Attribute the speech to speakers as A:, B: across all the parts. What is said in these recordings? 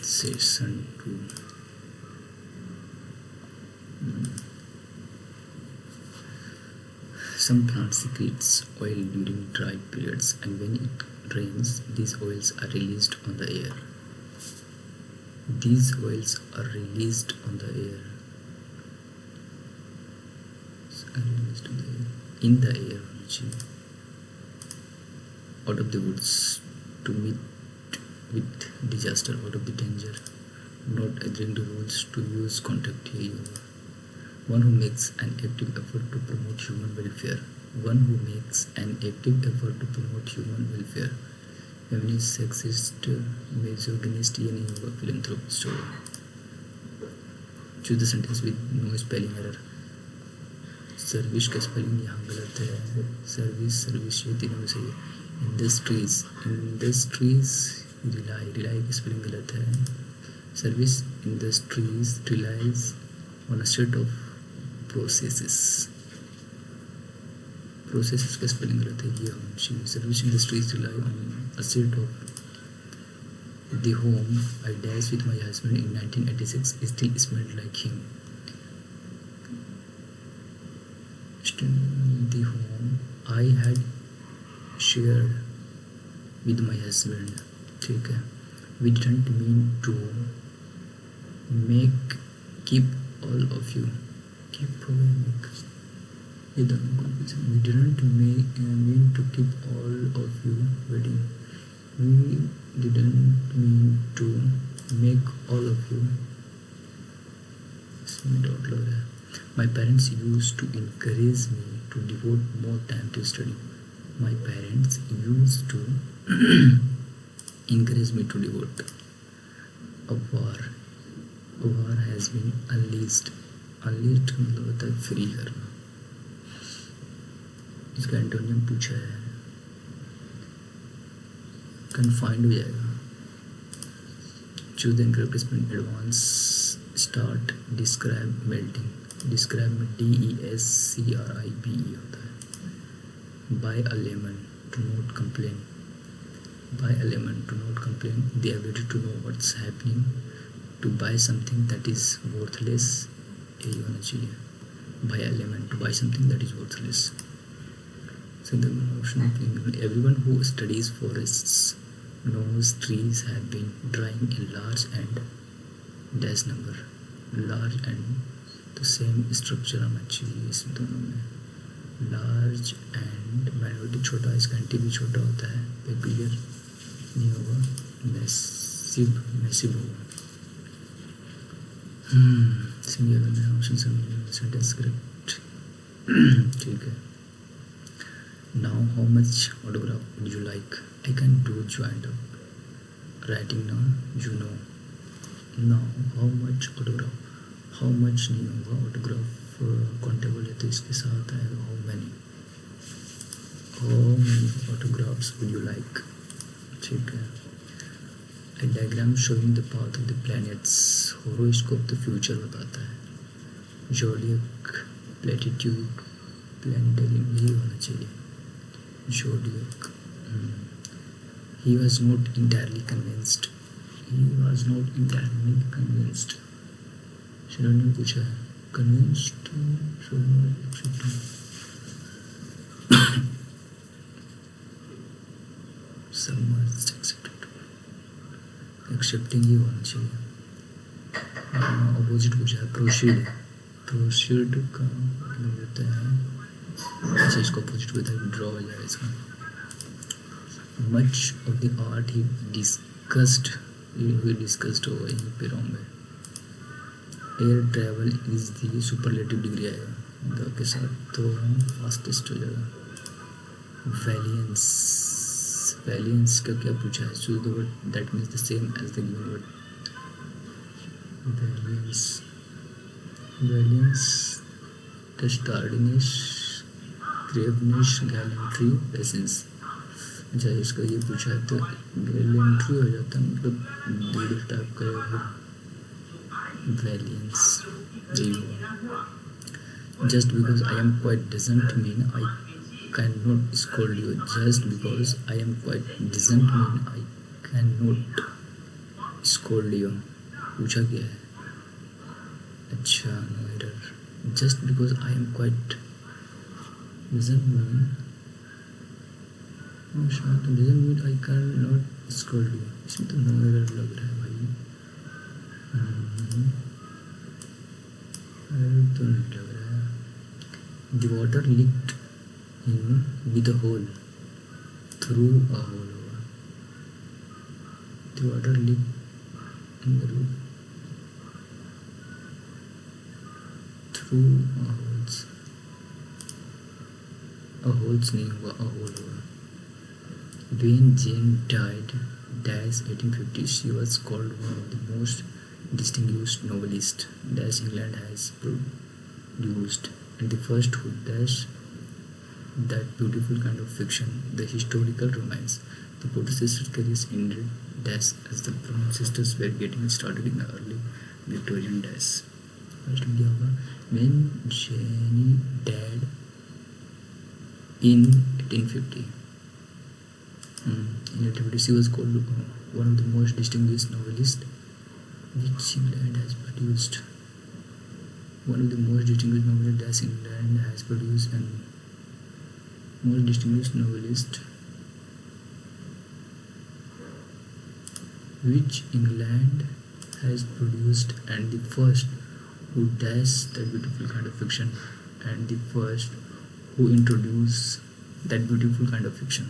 A: Session 2. Some plants secretes oil during dry periods, and when it rains, these oils are released on the air. These oils are released on the air. In the air, out of the woods, to meet with disaster, out of the danger, not adhering to rules, to use contact here. One who makes an active effort to promote human welfare. One who makes an active effort to promote human welfare. Feminist, sexist, misogynist, ये नहीं होगा philanthropist होगा. Choose the sentence with no spelling error. Service का spelling यहाँ गलत है. Service ये तीनों में सही है. इंडस्ट्रीज रिलाई की स्पेलिंग गलत है. Service industries relies on a set of processes का स्पेलिंग गलत है. ये होना चाहिए. Service industries rely on a set of the home I dashed with my husband in 1986 still smelled like him. The home I had shared with my husband. ठीक है. We didn't mean to keep all of you. We didn't mean to keep all of you waiting. We didn't mean to make all of you. My parents used to encourage me to devote more time to study. My parents used to encourage me to devote. A war has been unleashed. Unleashed मतलब होता है free करना. इसका antonym पूछा है. Confined हो जाएगा. Choose the incorrect spelling. Advance, start, describe, melting. Describe में DESCRIBE होता है. Buy a lemon, to not complain. Buy a lemon, to not complain. The ability to know what's happening. To buy something that is worthless. यही होना चाहिए. Buy a lemon, to buy something that is worthless. So the option of everyone who studies forests knows trees have been drying in large and dash number. Large and the same structure होना चाहिए इस दोनों में. Large and minority छोटा, इसका anti भी छोटा होता है. peculiar नहीं होगा. massive होगा. सिंगल में ऑप्शन सेंटेंस करेक्ट. ठीक है. Now how much autograph would you like? I can do joint up. Writing now, you know. Now how much autograph? How much नहीं होगा. autograph countable है तो इसके साथ आएगा how many. How many autographs would you like? ठीक है. A diagram showing the path of the planets. horoscope the future बताता है. zodiac, latitude, planetarium यही होना चाहिए. Zodiac. He was not entirely convinced. Synonym पूछा है. Convinced. Submerged, accepted. Accepting ही होना चाहिए. Opposite पूछा है. Proceed. Proceed का मतलब होता है. अच्छा इसको अपोजिट को इधर ड्रॉ हो जाएगा इसका. Much of the art he discussed होगा यहीं पे रॉन्ग है. Air travel is the superlative degree आएगा द के साथ तो फास्टेस्ट हो जाएगा. वैलियंस का क्या पूछा है. Choose the word that means the same as the given word. Valiance, tardiness, graveness, gallantry, patience. अच्छा, इसका ये पूछा है तो एलिमेंट्री हो जाता है, मतलब डेढ़ टाइप का है वैलियंस। यही हुआ। Just because I am quiet doesn't mean I can not scold you. Just because I am quiet doesn't mean I can not scold you. पूछा क्या है? अच्छा, no error. Just because I am quiet doesn't mean, doesn't mean I can not scold you. इसमें तो no error लग रहा है भाई। एरर तो नहीं लग रहा है। The water leaked in with a hole through a hole होगा। The water leaked in the roof through a holes। a holes नहीं होगा, a hole होगा। When Jane died, 1850, she was called one of the most distinguished novelists England has produced, and the first who that beautiful kind of fiction, the historical romance. The Porter sisters' careers ended as the Brown sisters were getting started in the early Victorian days. First क्या होगा? When Jenny died in 1850. In 1850, she was called one of the most distinguished novelists which England has produced. One of the most distinguished novelists England has produced, and most distinguished novelist which England has produced, and the first who does that beautiful kind of fiction, and the first who introduced that beautiful kind of fiction,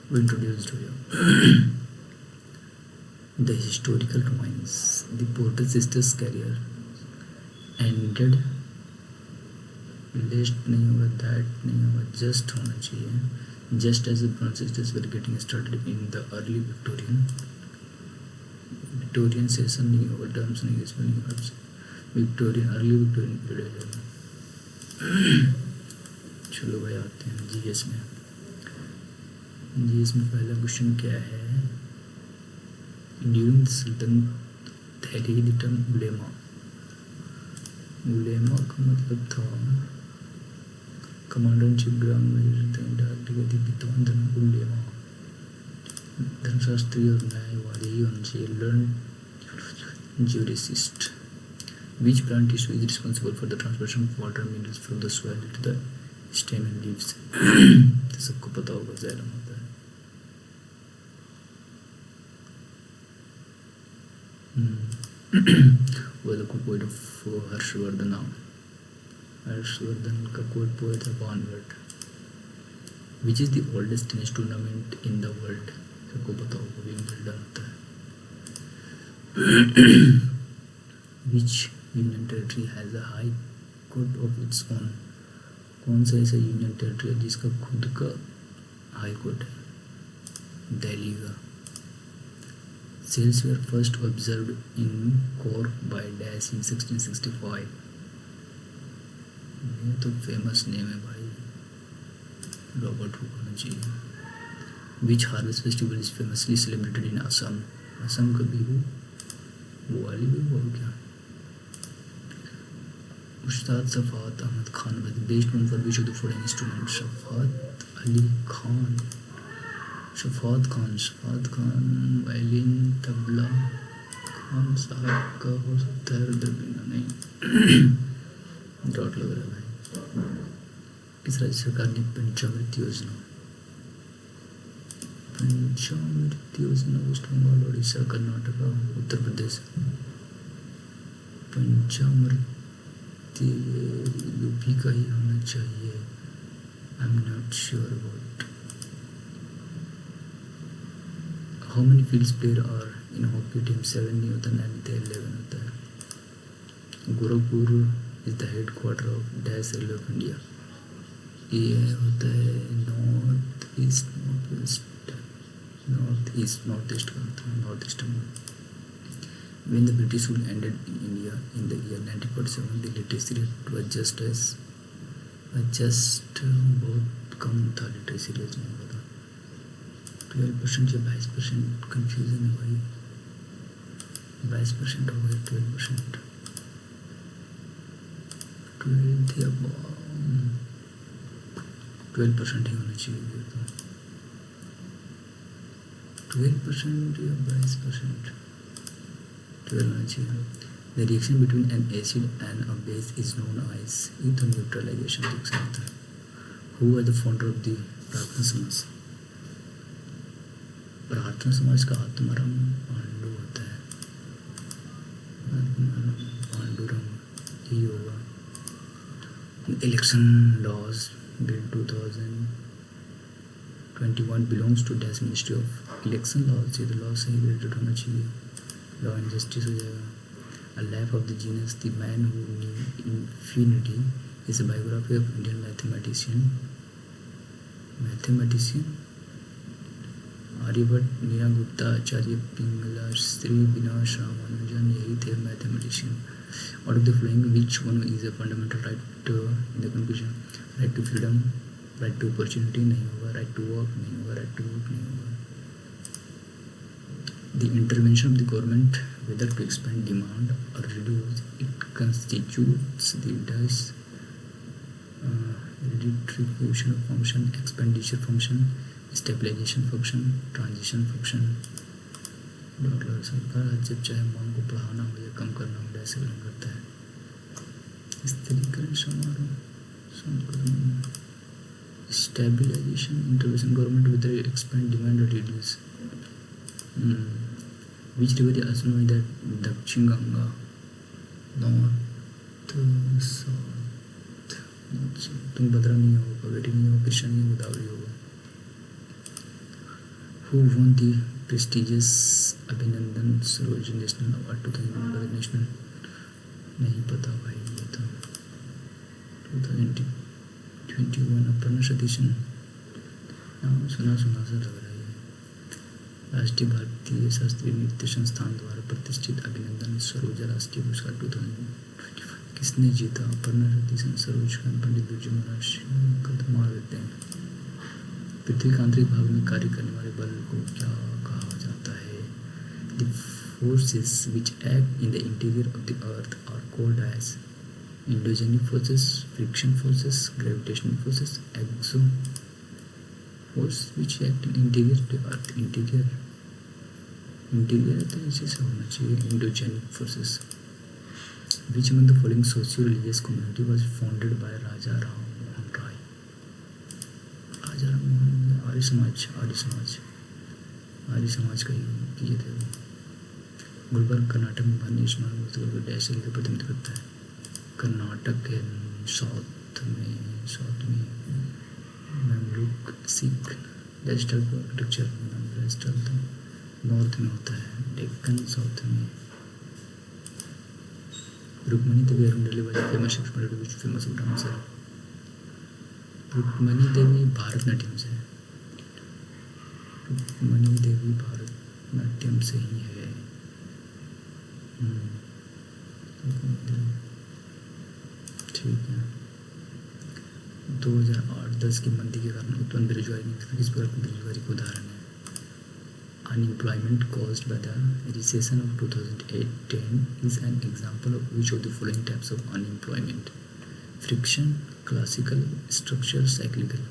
A: who introduced to you. The historical romance. The Porter sisters' career ended, list नहीं होगा, that नहीं होगा, just होना चाहिए। Just as the Brown sisters were getting started in the early Victorian session नहीं होगा, terms नहीं, इसमें नहीं होगा, विक्टोरियन अर्ली विक्टोरियन पीरियड है। चलो भाई आते हैं जीएस में। जीएस में पहला क्वेश्चन क्या है? ड्यूरिंग सल्तनत दिल्ली द टर्म उलेमा, उलेमा का मतलब था कमांडर इन चीफ ग्राम विद्वान धर्म उलेमा, धर्मशास्त्री और न्यायवादी ही होना चाहिए। Learn jurist. Which plant tissue is responsible for the transportation of water minerals from the soil to the stem and leaves? सबको पता होगा, ज़ैलम होता है। was a poet of Harshvardhan. Harshvardhan का कोई पोएट है convert. Which is the oldest tennis tournament in the world? सबको पता होगा, विंबलडन होता है। विच union territory has a high court of its own? कौन सा ऐसा यूनियन टेरिटरी है जिसका खुद का हाई कोर्ट है? दिल्ली का। Cells were first observed in Cork by Dash in 1665। ये तो फेमस नेम है भाई, रॉबर्ट हुक होना चाहिए। Which harvest festival is famously celebrated in Assam? Assam का बिहू, वो वाली बिहू और क्या? Ustad Safat Ahmad Khan was based on for which of the following instruments? Shafat Ali Khan, Shafat Khan violin, tabla. Khan sahab का हो सकता है रुद्रबीना, नहीं। डॉट लग रहा है भाई। किस राज्य सरकार ने पंचामृत योजना, पंचामृत योजना वेस्ट बंगाल, उड़ीसा, कर्नाटका, उत्तर प्रदेश? पंचामृत यूपी का ही होना चाहिए। I am not sure about. How many fields player are in hockey team? 7 नहीं होता, 9 होता है, 11 होता है। Gorakhpur is the headquarter of dash railway of India. ये होता है नॉर्थ ईस्ट, नॉर्थ ईस्ट का होता है, north eastern. When the British rule ended in India in the year 1947, the literacy rate was just बहुत कम था, लिटरेसी रेट नहीं होता। 12% या 22%, कन्फ्यूजन है भाई। 22% हो गया, 12%, 12 या 12% ही होना चाहिए फिर तो। 12% या 22%, 12 होना चाहिए। The reaction between an acid and a base is known as either neutralization. देख सकते हैं। Who are the founder of the Prarthana Samaj? प्रार्थना समाज का आत्माराम पांडु होता है। आत्माराम पांडुरंग ही होगा। Election laws bill 2021 belongs to dash ministry of election laws. ये तो लॉ से ही रिलेटेड होना चाहिए, लॉ एंड जस्टिस हो जाएगा। A Life of the Genius, The Man Who Knew Infinity is a biography of Indian mathematician Aryabhata, Neena Gupta, आचार्य पिंगला, श्री विनाश रामानुजन, यही थे mathematician. Out of the following which one is a fundamental right in the conclusion? Right to freedom, right to opportunity नहीं होगा, right to work नहीं होगा, right to work नहीं होगा। The intervention of the government, whether to expand demand or reduce it, constitutes the redistribution function, expenditure function, stabilization function, transition function। Dollar सरकार जब चाहे मांग को बढ़ाना हो या कम करना हो ऐसे काम करता है। स्थिरीकरण समारोह, stabilization, intervention government whether to expand demand or reduce। Which river is also known as Dakshin Ganga? North, South, North, South। Tungabhadra नहीं होगा, कावेरी नहीं होगा, कृष्णा नहीं होगा, गोदावरी होगा। Who won the prestigious अभिनंदन सरोज नेशनल अवार्ड 2001 नेशनल? नहीं पता भाई, ये तो 2021 अपर्णा सतीशन। नाम सुना सुना सा लग रहा है। राष्ट्रीय भारतीय शास्त्रीय नृत्य संस्थान द्वारा प्रतिष्ठित अभिनंदन सरोज राष्ट्रीय पुरस्कार 2025 किसने जीता? अपर्णा सतीशन, सरोज खान, पंडित बिरजू महाराज को मार देते हैं। पृथ्वी के आंतरिक भाग में कार्य करने वाले बल को क्या कहा जाता है? The forces which act in the interior of the earth are called as endogenic forces, friction forces, gravitational forces, exo force which act in interior of the earth. Interior तो इसी से होना चाहिए, endogenic forces. Which among the following socio religious community was founded by Raja Ram Mohan Roy? Raja Ram Mohan, Arya Samaj, Arya समाज का ही किए थे वो। गुलबर्ग कर्नाटक में भारतीय स्मारक मूर्ति को डैश से प्रतिनिधित्व करता है। कर्नाटक के साउथ में Mamluk Sikh digital architecture digital north में होता है। डेक्कन साउथ में। Rukmini Devi Arundale was famous expert which famous dancer? Rukmini Devi Bharatanatyam से। रुक्मणी देवी भारतनाट्यम से ही है। ठीक है। 2008-10 की मंदी के कारण उत्पन्न बेरोजगारी में किस प्रकार की बेरोजगारी का उदाहरण है? Unemployment caused by the recession of 2008-10 is an example of which of the following types of unemployment? Friction, classical, structural, cyclical।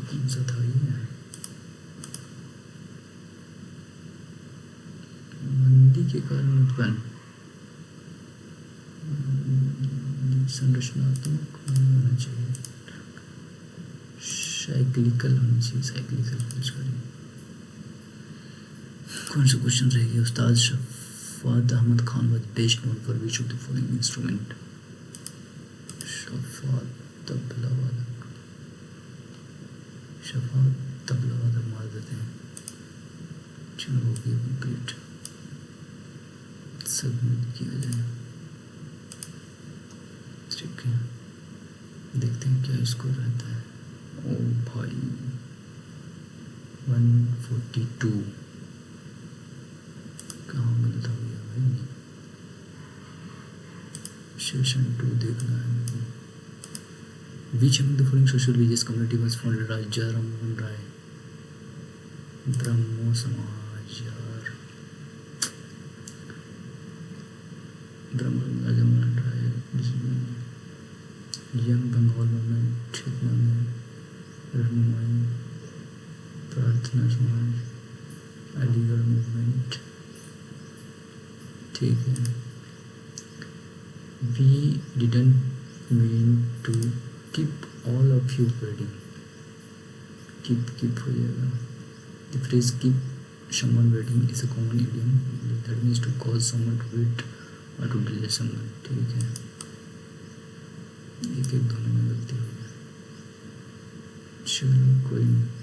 A: कौन सा था ये? मंदी के कारण उत्पन्न संरचनात्मक होना चाहिए, साइक्लिकल होना चाहिए, साइक्लिकल बेरोजगारी। कौन सा क्वेश्चन रहेगी? Ustad Shafat Ahmad Khan was best known for which of the following instrument? Shafat tabla वादक मार देते हैं। चलो हो गया कंप्लीट, सबमिट किया जाए। ठीक है, देखते हैं क्या स्कोर रहता है। ओ भाई 142 कहाँ गलत हो गया भाई? सेशन 2 देखना है मुझे। Which among the following social religious community was founded? Raja Rammohn Rai, ब्रह्मो समाज यार, ब्रह्मो Samaj Rammohn Rai, young Bengal movement, चेतना में रहनुमाई, प्रार्थना समाज, अलीगढ़ मूवमेंट। ठीक है, we didn't mean to keep all of you waiting. keep हो जाएगा। The phrase keep someone waiting is a common idiom that means to cause someone to wait or to delay someone। ठीक है, एक एक दोनों में गलती हो गई, चलो कोई नहीं।